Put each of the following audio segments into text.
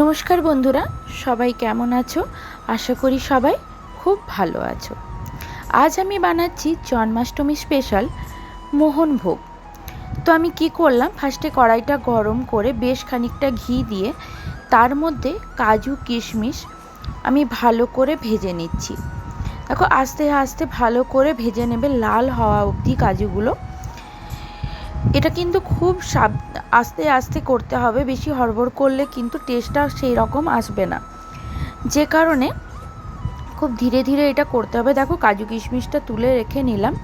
নমস্কার বন্ধুরা, সবাই কেমন আছো? আশা করি সবাই খুব ভালো আছো। আজ আমি বানাচ্ছি জন্মাষ্টমী স্পেশাল মোহনভোগ। তো আমি কি করলাম, ফার্স্টে কড়াইটা গরম করে বেশ খানিকটা ঘি দিয়ে তার মধ্যে কাজু কিশমিশ আমি ভালো করে ভেজে নিচ্ছি। দেখো, আস্তে আস্তে ভালো করে ভেজে নেবে, লাল হওয়া অবধি কাজুগুলো। এটা কিন্তু খুব আস্তে আস্তে করতে হবে, বেশি হড়বড় করলে কিন্তু টেস্টটা সেই রকম আসবে না, যে কারণে খুব ধীরে ধীরে এটা করতে হবে। দেখো, কাজু কিশমিশটা তুলে রেখে নিলাম,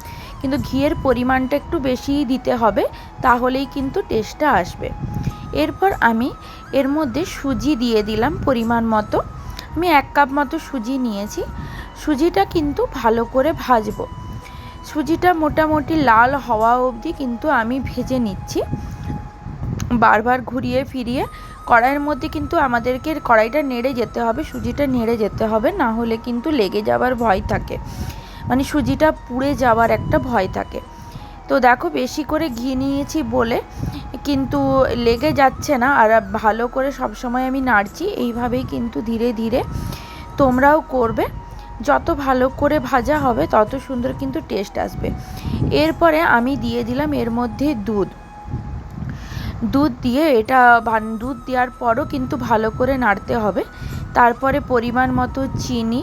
কিন্তু ঘিয়ের পরিমাণটা একটু বেশিই দিতে হবে, তাহলেই কিন্তু টেস্টটা আসবে। এরপর আমি এর মধ্যে সুজি দিয়ে দিলাম পরিমাণ মতো। আমি 1 কাপ মতো সুজি নিয়েছি। সুজিটা কিন্তু ভালো করে ভাজবো। সুজিটা মোটামুটি লাল হওয়া অবধি কিন্তু আমি ভেজে নিচ্ছি, বারবার ঘুরিয়ে ফিরিয়ে। কড়াইয়ের মধ্যে কিন্তু আমাদেরকে কড়াইটা নেড়ে যেতে হবে, সুজিটা নেড়ে যেতে হবে, না হলে কিন্তু লেগে যাওয়ার ভয় থাকে, মানে সুজিটা পুড়ে যাওয়ার একটা ভয় থাকে। তো দেখো, বেশি করে ঘি নিয়েছি বলে কিন্তু লেগে যাচ্ছে না, আর ভালো করে সব সময় আমি নাড়ছি। এইভাবেই কিন্তু ধীরে ধীরে তোমরাও করবে। যত ভালো করে ভাজা হবে তত সুন্দর কিন্তু টেস্ট আসবে। এরপরে আমি দিয়ে দিলাম এর মধ্যে দুধ দিয়ে দুধ দেওয়ার পরও কিন্তু ভালো করে নাড়তে হবে। তারপরে পরিমাণ মতো চিনি,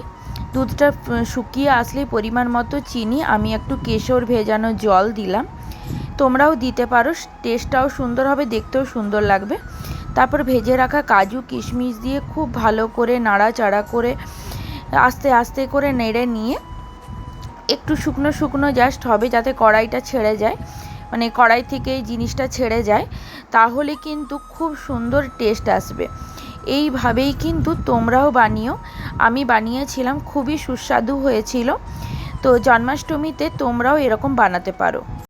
দুধটা শুকিয়ে আসলেই পরিমাণ মতো চিনি, আমি একটু কেশর ভেজানো জল দিলাম। তোমরাও দিতে পারো, টেস্টটাও সুন্দর হবে, দেখতেও সুন্দর লাগবে। তারপর ভেজে রাখা কাজু কিশমিশ দিয়ে খুব ভালো করে নাড়াচাড়া করে আস্তে আস্তে করে নেড়ে নিয়ে একটু শুকনো শুকনো জাস্ট হবে, যাতে কড়াইটা ছেড়ে যায়, মানে কড়াই থেকে এই জিনিসটা ছেড়ে যায়, তাহলে কিন্তু খুব সুন্দর টেস্ট আসবে। এইভাবেই কিন্তু তোমরাও বানিও। আমি বানিয়েছিলাম, খুবই সুস্বাদু হয়েছিল। তো জন্মাষ্টমীতে তোমরাও এরকম বানাতে পারো।